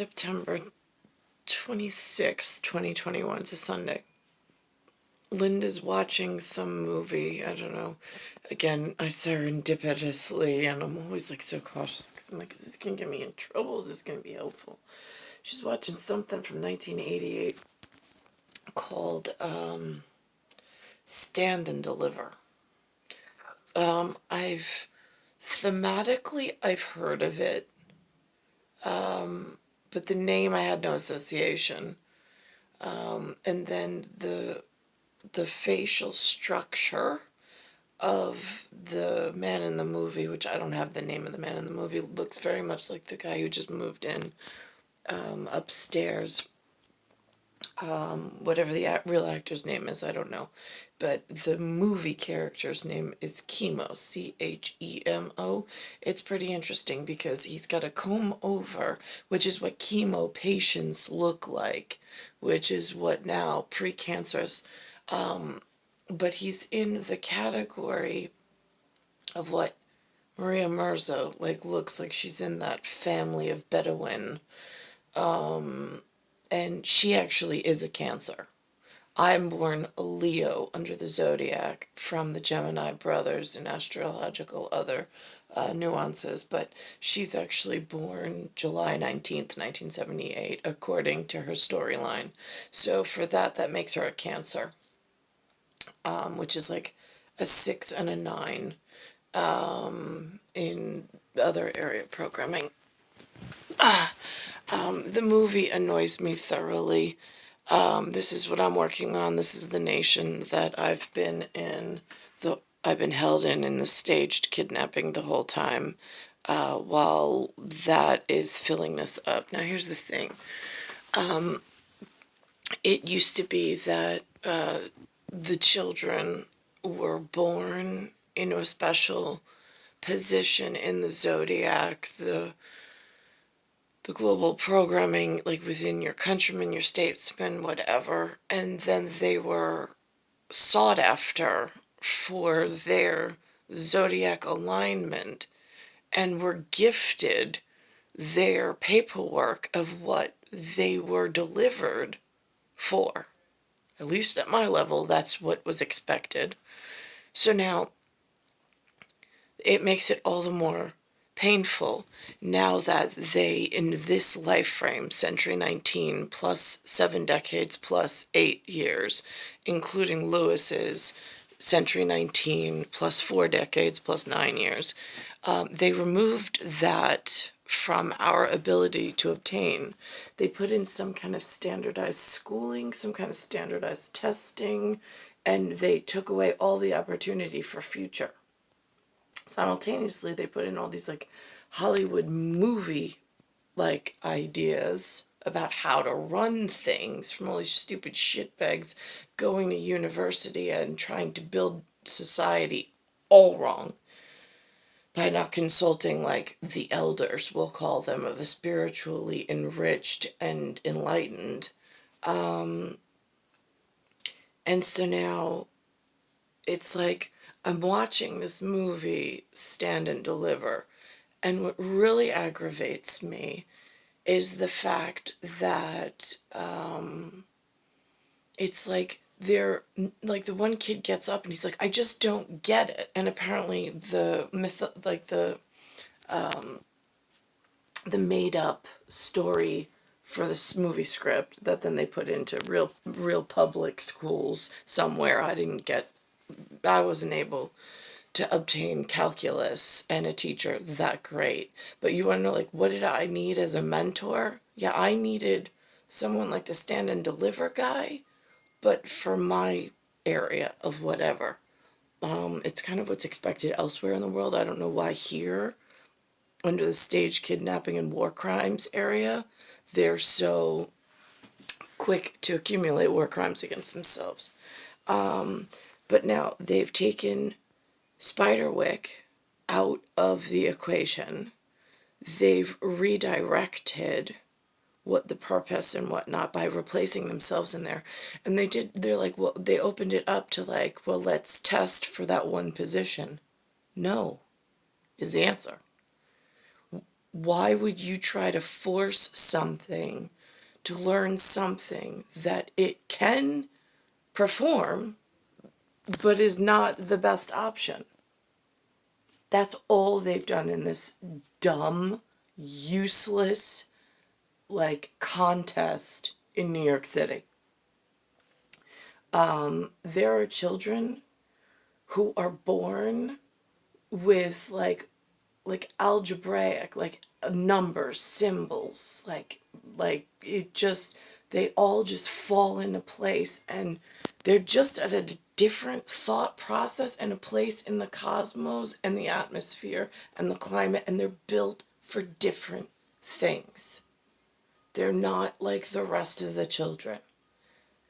September 26th, 2021. It's a Sunday. Linda's watching some movie. I don't know. Again, I serendipitously, and I'm always like so cautious because I'm like, is this going to get me in trouble? Is this going to be helpful? She's watching something from 1988 called Stand and Deliver. I've thematically, I've heard of it, but the name I had no association. And then the facial structure of the man in the movie, which I don't have the name of the man in the movie, looks very much like the guy who just moved in upstairs. Whatever the real actor's name is, I don't know. But the movie character's name is Chemo, Chemo. It's pretty interesting because he's got a comb over, which is what chemo patients look like, which is what now precancerous. But he's in the category of what Maria Mirza looks like. She's in that family of Bedouin. And she actually is a Cancer. I'm born a Leo under the zodiac from the Gemini brothers and astrological other nuances, but she's actually born July 19th, 1978, according to her storyline. So for that makes her a Cancer, which is like a 6 and a 9 in other area programming. The movie annoys me thoroughly. This is what I'm working on. This is the nation that I've been in. I've been held in the staged kidnapping the whole time, while that is filling this up. Now, here's the thing. It used to be that the children were born into a special position in the zodiac, the global programming, like within your countrymen, your statesmen, whatever, and then they were sought after for their zodiac alignment and were gifted their paperwork of what they were delivered for. At least at my level, that's what was expected. So now it makes it all the more painful now that they, in this life frame, century 19 plus 7 decades plus 8 years, including Lewis's century 19 plus 4 decades plus 9 years, they removed that from our ability to obtain. They put in some kind of standardized schooling, some kind of standardized testing, and they took away all the opportunity for future. Simultaneously, they put in all these Hollywood movie ideas about how to run things from all these stupid shitbags going to university and trying to build society all wrong by not consulting the elders, we'll call them, of the spiritually enriched and enlightened. And so now it's I'm watching this movie, Stand and Deliver, and what really aggravates me is the fact that it's they're the one kid gets up and he's like, I just don't get it, and apparently the the made up story for this movie script that then they put into real public schools somewhere. I wasn't able to obtain calculus and a teacher that great. But you want to know, what did I need as a mentor? Yeah, I needed someone like the Stand and Deliver guy, but for my area of whatever. It's kind of what's expected elsewhere in the world. I don't know why here, under the staged kidnapping and war crimes area, they're so quick to accumulate war crimes against themselves. But now they've taken Spiderwick out of the equation. They've redirected what the purpose and whatnot by replacing themselves in there. And they opened it up to let's test for that one position. No, is the answer. Why would you try to force something to learn something that it can perform but is not the best option? That's all they've done in this dumb, useless, like, contest in New York City. There are children who are born with algebraic, like, numbers, symbols, like it just, they all just fall into place, and they're just at a different thought process and a place in the cosmos and the atmosphere and the climate, and they're built for different things. They're not like the rest of the children.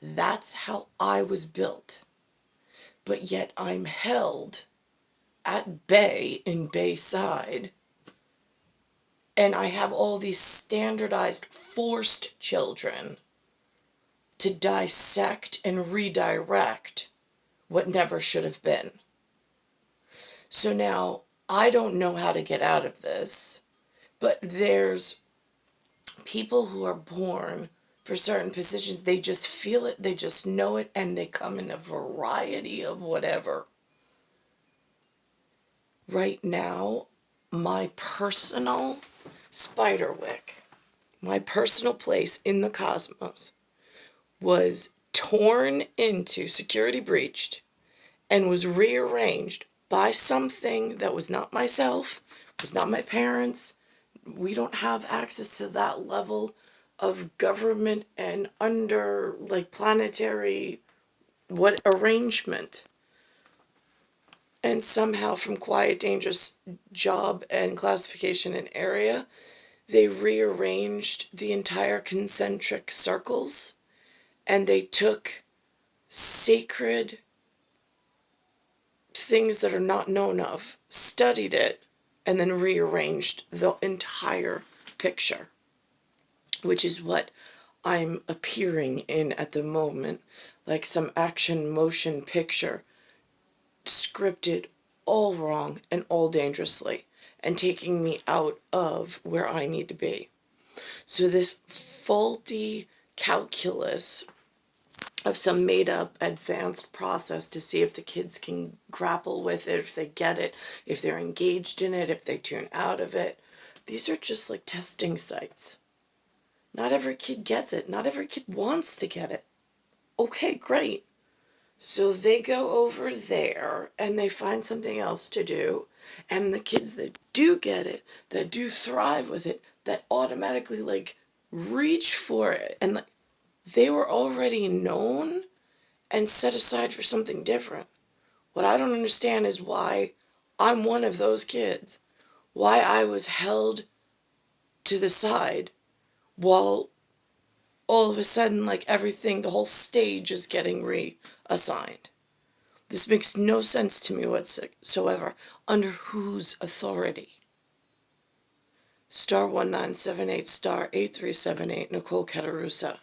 That's how I was built. But yet I'm held at bay in Bayside, and I have all these standardized, forced children to dissect and redirect what never should have been. So now I don't know how to get out of this, but there's people who are born for certain positions. They just feel it, they just know it, and they come in a variety of whatever. Right now, my personal spiderwick, my personal place in the cosmos, was torn into, security breached, and was rearranged by something that was not myself, was not my parents. We don't have access to that level of government and under, like, planetary what arrangement. And somehow, from quiet, dangerous job and classification and area, they rearranged the entire concentric circles, and they took sacred things that are not known of, studied it, and then rearranged the entire picture, which is what I'm appearing in at the moment, like some action motion picture, scripted all wrong and all dangerously, and taking me out of where I need to be. So this faulty calculus of some made-up advanced process to see if the kids can grapple with it, if they get it, if they're engaged in it, if they tune out of it. These are just like testing sites. Not every kid gets it. Not every kid wants to get it. Okay, great. So they go over there and they find something else to do. And the kids that do get it, that do thrive with it, that automatically, like, reach for it, and, like, they were already known and set aside for something different. What I don't understand is why I'm one of those kids. Why I was held to the side while all of a sudden, like, everything, the whole stage is getting reassigned. This makes no sense to me whatsoever. Under whose authority? Star 1978, star 8378, Nicole Cattaruzza.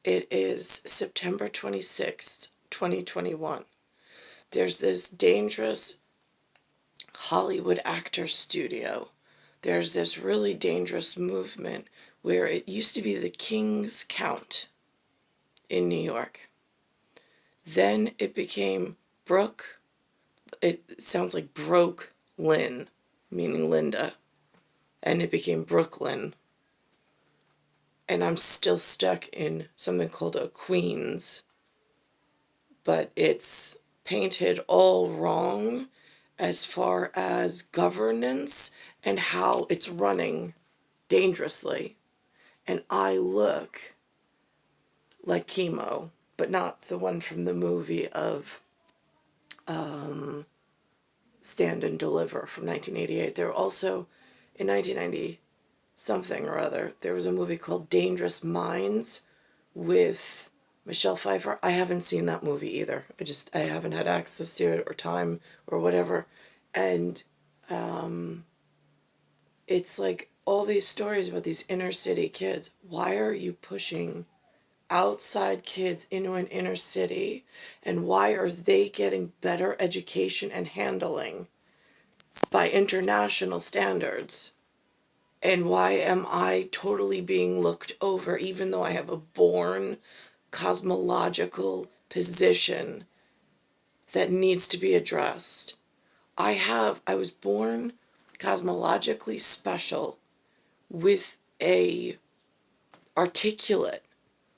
It is September 26th, 2021. There's this dangerous Hollywood actor studio. There's this really dangerous movement where it used to be the King's Count in New York. Then it became it sounds like Broke-Lyn, meaning Linda, and it became Brooklyn. And I'm still stuck in something called a Queens, but it's painted all wrong as far as governance and how it's running dangerously. And I look like chemo, but not the one from the movie of Stand and Deliver from 1988. There were also, in 1990 something or other, there was a movie called Dangerous Minds with Michelle Pfeiffer. I haven't seen that movie either. I haven't had access to it or time or whatever. And it's like all these stories about these inner city kids. Why are you pushing outside kids into an inner city, and why are they getting better education and handling by international standards And why am I totally being looked over, even though I have a born cosmological position that needs to be addressed? I was born cosmologically special with a articulate.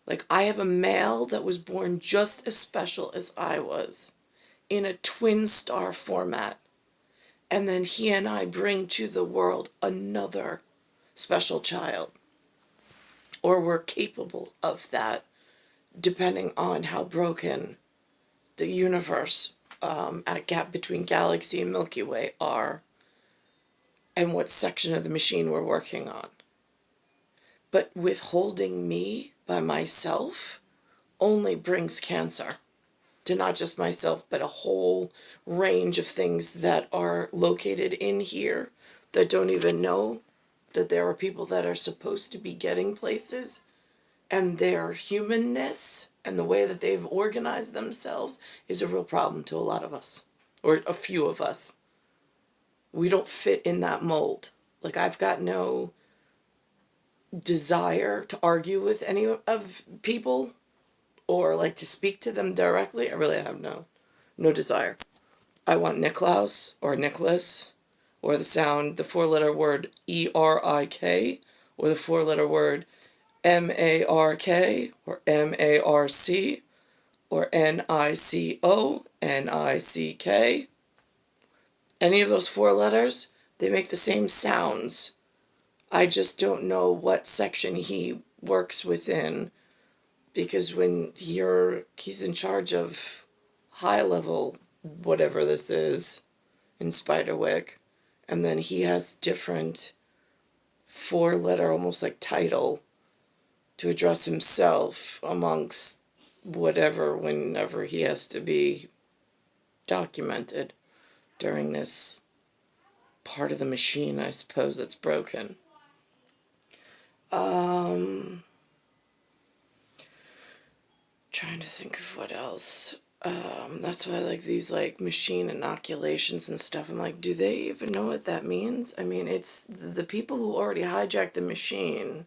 Like, I have a male that was born just as special as I was in a twin star format. And then he and I bring to the world another special child. Or we're capable of that, depending on how broken the universe at gap between galaxy and Milky Way are, and what section of the machine we're working on. But withholding me by myself only brings cancer to not just myself, but a whole range of things that are located in here that don't even know that there are people that are supposed to be getting places, and their humanness and the way that they've organized themselves is a real problem to a lot of us, or a few of us. We don't fit in that mold. Like, I've got no desire to argue with any of people or like to speak to them directly. I really have no desire. I want Niklaus or Nicholas, or the 4-letter word ERIK, or the 4-letter word MARK, or MARC, or NICO, NICK. Any of those 4 letters, they make the same sounds. I just don't know what section he works within, because when he's in charge of high level, whatever this is, in Spiderwick, and then he has different 4-letter, almost like title, to address himself amongst whatever, whenever he has to be documented during this part of the machine, I suppose, that's broken. Trying to think of what else. That's why I like these like machine inoculations and stuff. I'm like, do they even know what that means? I mean, it's the people who already hijacked the machine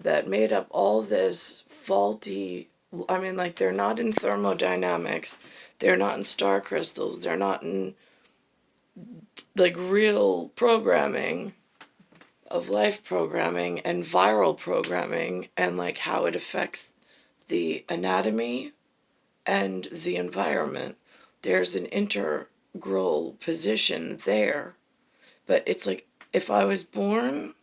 that made up all this faulty. I mean, like, they're not in thermodynamics, they're not in star crystals, they're not in like real programming of life programming and viral programming, and like how it affects the anatomy and the environment. There's an integral position there. But it's like, if I was born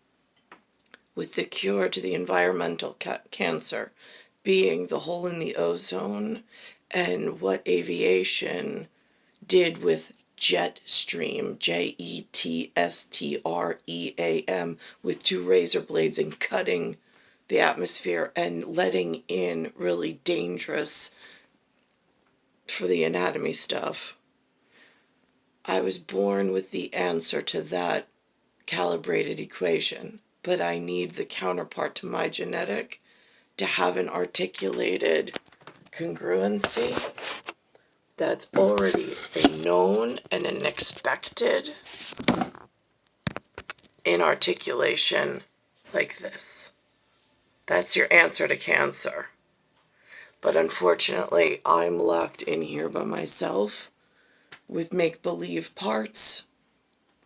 with the cure to the environmental cancer being the hole in the ozone, and what aviation did with jet stream, JETSTREAM, with 2 razor blades and cutting the atmosphere and letting in really dangerous for the anatomy stuff. I was born with the answer to that calibrated equation, but I need the counterpart to my genetic to have an articulated congruency that's already a known and an expected in articulation like this. That's your answer to cancer. But unfortunately, I'm locked in here by myself with make-believe parts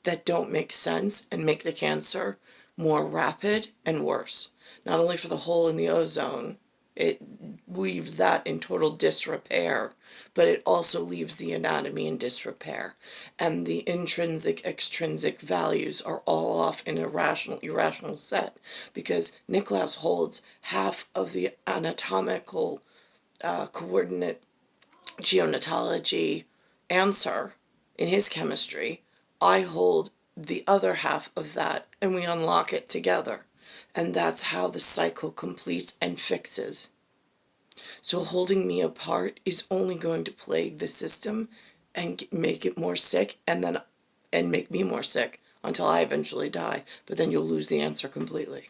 that don't make sense and make the cancer more rapid and worse. Not only for the hole in the ozone, it leaves that in total disrepair, but it also leaves the anatomy in disrepair. And the intrinsic, extrinsic values are all off in a irrational set, because Nicklaus holds half of the anatomical coordinate geonatology answer in his chemistry. I hold the other half of that, and we unlock it together. And that's how the cycle completes and fixes. So holding me apart is only going to plague the system and make it more sick, and make me more sick until I eventually die. But then you'll lose the answer completely.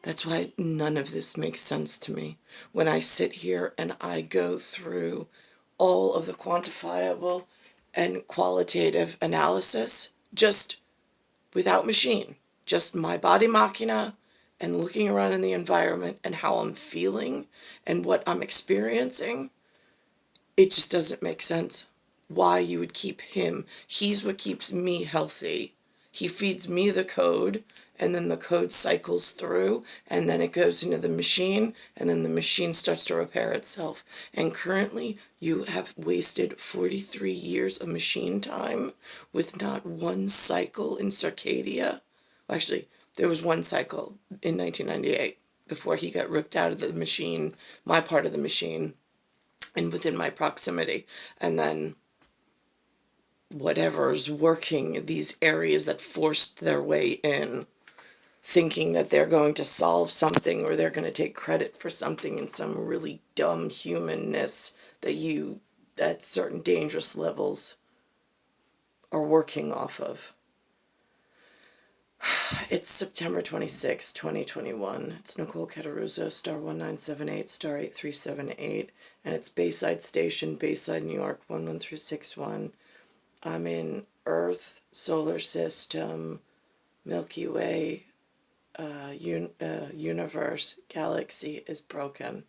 That's why none of this makes sense to me. When I sit here and I go through all of the quantifiable and qualitative analysis, just without machine, just my body machina and looking around in the environment and how I'm feeling and what I'm experiencing, it just doesn't make sense why you would keep him. He's what keeps me healthy. He feeds me the code, and then the code cycles through, and then it goes into the machine, and then the machine starts to repair itself. And currently, you have wasted 43 years of machine time with not one cycle in Circadia. Actually, there was one cycle in 1998 before he got ripped out of the machine, my part of the machine, and within my proximity. And then whatever's working, these areas that forced their way in, thinking that they're going to solve something or they're going to take credit for something in some really dumb humanness that you, at certain dangerous levels, are working off of. It's September 26, 2021. It's Nicole Cattaruzza, star 1978, star 8378, and it's Bayside Station, Bayside, New York, 11361. I'm in Earth, solar system, Milky Way, universe, galaxy is broken.